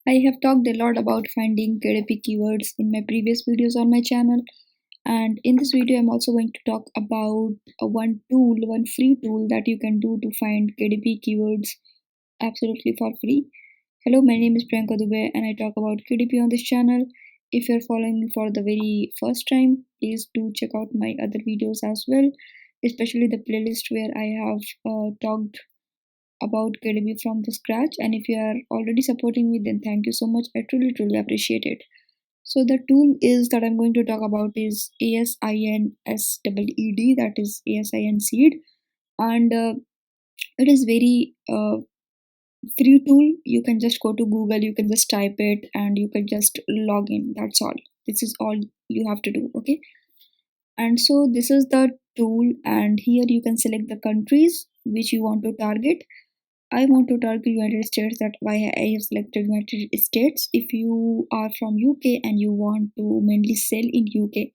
I have talked a lot about finding KDP keywords in my previous videos on my channel, and in this video I'm also going to talk about one free tool that you can do to find KDP keywords absolutely for free. Hello, my name is Priyanka Dubey and I talk about KDP on this channel. If you're following me for the very first time, please do check out my other videos as well, especially the playlist where I have talked about KDP from the scratch. And if you are already supporting me, then thank you so much. I truly appreciate it. So the tool is that I'm going to talk about is ASINSEED, that is ASIN seed, and it is very free tool. You can just go to Google, you can just type it, and you can just log in. That's all. This is all you have to do. Okay, and so this is the tool, and here you can select the countries which you want to target. I want to target United States. That's why I have selected United States. If you are from UK and you want to mainly sell in UK,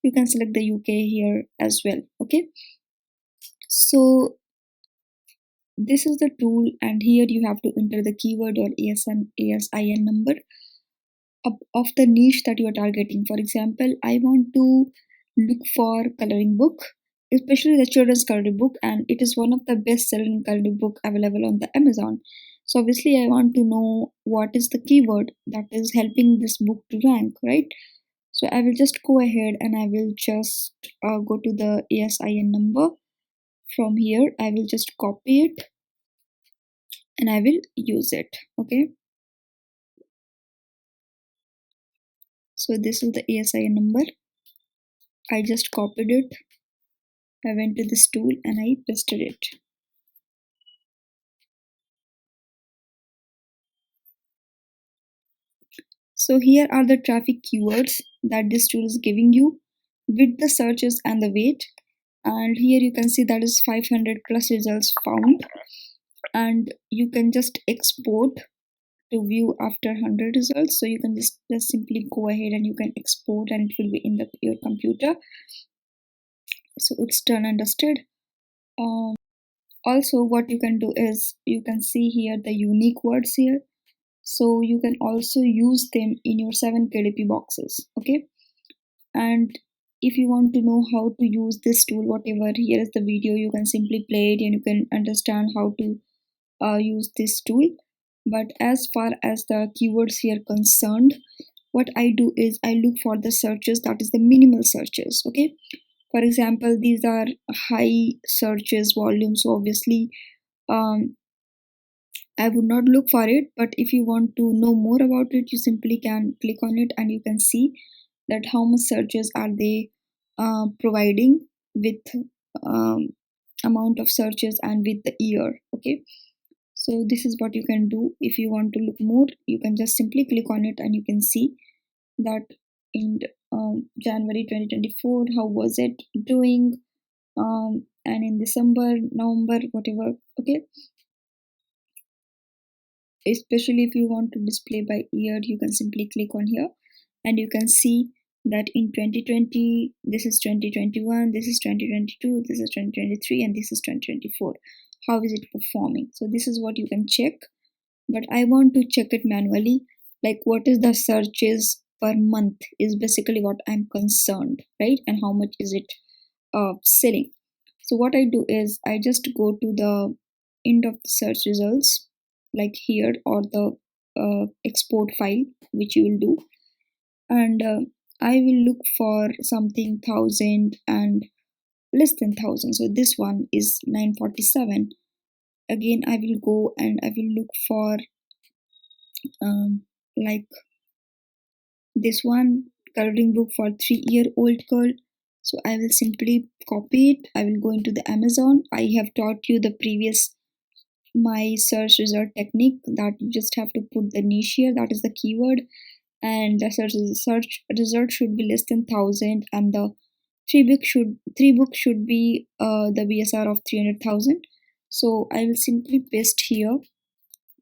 you can select the UK here as well. Okay. So this is the tool, and here you have to enter the keyword or ASIN number of the niche that you are targeting. For example, I want to look for coloring book, especially the children's coloring book, and it is one of the best selling coloring book available on the Amazon. So obviously I want to know what is the keyword that is helping this book to rank, right? So I will just go ahead and I will just go to the ASIN number. From here I will just copy it and I will use it. Okay, so this is the ASIN number. I just copied it. I went to this tool and I pasted it. So here are the traffic keywords that this tool is giving you with the searches and the weight. And here you can see that is 500 plus results found. And you can just export to view after 100 results. So you can just simply go ahead and you can export and it will be in your computer. So it's done and dusted. Also what you can do is you can see here the unique words here. So you can also use them in your 7 KDP boxes. Okay, and if you want to know how to use this tool, whatever, here is the video. You can simply play it and you can understand how to use this tool. But as far as the keywords here concerned, what I do is I look for the searches that is the minimal searches. Okay, for example, these are high searches volume, so obviously I would not look for it, but if you want to know more about it, you simply can click on it and you can see that how much searches are they providing with um, amount of searches and with the year. Okay, so this is what you can do. If you want to look more, you can just simply click on it and you can see that in January 2024 how was it doing, and in December, November, whatever. Okay, especially if you want to display by year, you can simply click on here and you can see that in 2020 this is 2021, this is 2022, this is 2023, and this is 2024. How is it performing? So this is what you can check, but I want to check it manually, like what is the searches per month is basically what I'm concerned, right? And how much is it selling. So what I do is I just go to the end of the search results, like here, or the export file which you will do, and I will look for something 1000 and less than 1000. So this one is 947. Again I will go and I will look for like this one, coloring book for 3-year-old girl. So I will simply copy it. I will go into the Amazon. I have taught you the previous my search result technique that you just have to put the niche here, that is the keyword, and the search result should be less than 1000, and the three book should be the BSR of 300,000. So I will simply paste here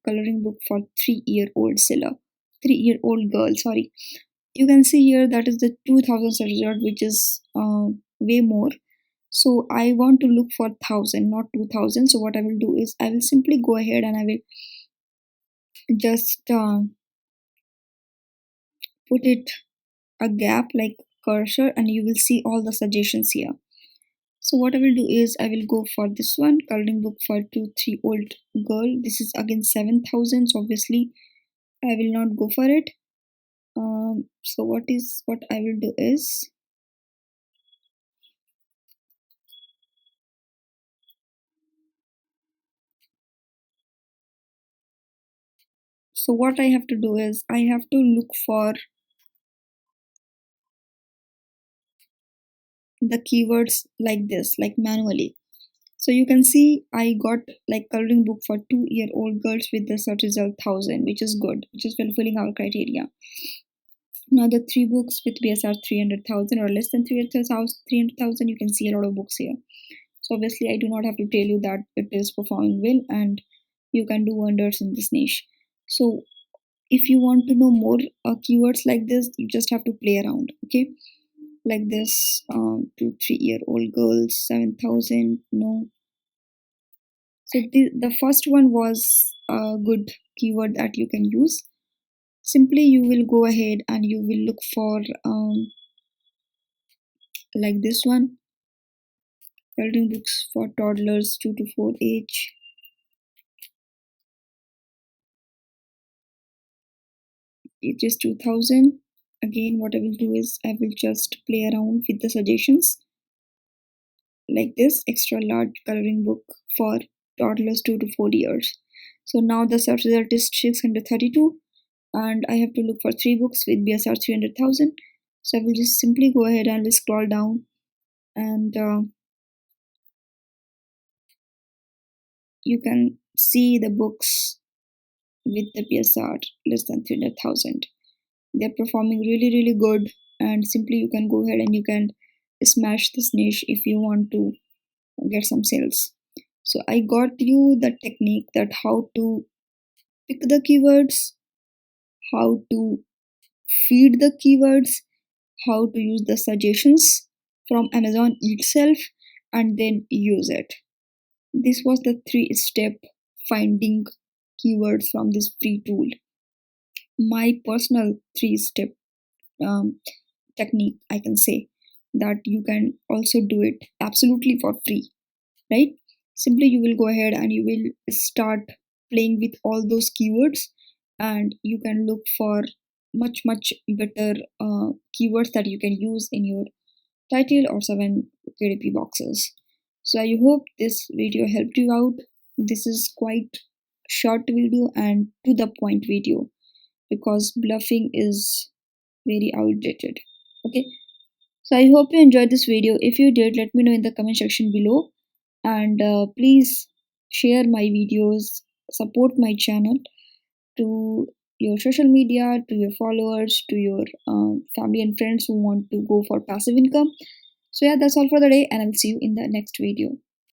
coloring book for 3-year-old seller, 3-year-old girl, sorry. You can see here that is the 2000 search result, which is way more. So I want to look for 1000, not 2000. So what I will do is I will simply go ahead and I will just put it a gap like cursor, and you will see all the suggestions here. So what I will do is I will go for this one, coloring book for 2 3 old girl. This is again 7,000, so obviously I will not go for it. So what I will do is, so what I have to do is I have to look for the keywords like this, like manually. So you can see I got like coloring book for 2 year old girls with the search result 1,000, which is good, which is fulfilling our criteria. Now the three books with BSR 300,000 or less than 300,000, you can see a lot of books here. So obviously I do not have to tell you that it is performing well and you can do wonders in this niche. So if you want to know more keywords like this, you just have to play around. Okay, like this, 2 3 year old girls 7,000. No, so the first one was a good keyword that you can use. Simply you will go ahead and you will look for like this one, coloring books for toddlers 2 to 4 age. It is 2,000. Again, what I will do is I will just play around with the suggestions like this, extra large coloring book for toddlers 2 to 4 years. So now the search result is 632, and I have to look for 3 books with BSR 300,000. So I will just simply go ahead and will scroll down, and you can see the books with the BSR less than 300,000. They're performing really, really good, and simply you can go ahead and you can smash this niche if you want to get some sales. So I got you the technique that how to pick the keywords, how to feed the keywords, how to use the suggestions from Amazon itself, and then use it. This was the 3 step finding keywords from this free tool. My personal 3 step um, technique, I can say that you can also do it absolutely for free, right? Simply you will go ahead and you will start playing with all those keywords, and you can look for much better keywords that you can use in your title or 7 KDP boxes. So I hope this video helped you out. This is quite short video and to the point video, because bluffing is very outdated. Okay, so I hope you enjoyed this video. If you did, let me know in the comment section below, and please share my videos, support my channel to your social media, to your followers, to your family and friends who want to go for passive income. So yeah, that's all for the day, and I'll see you in the next video.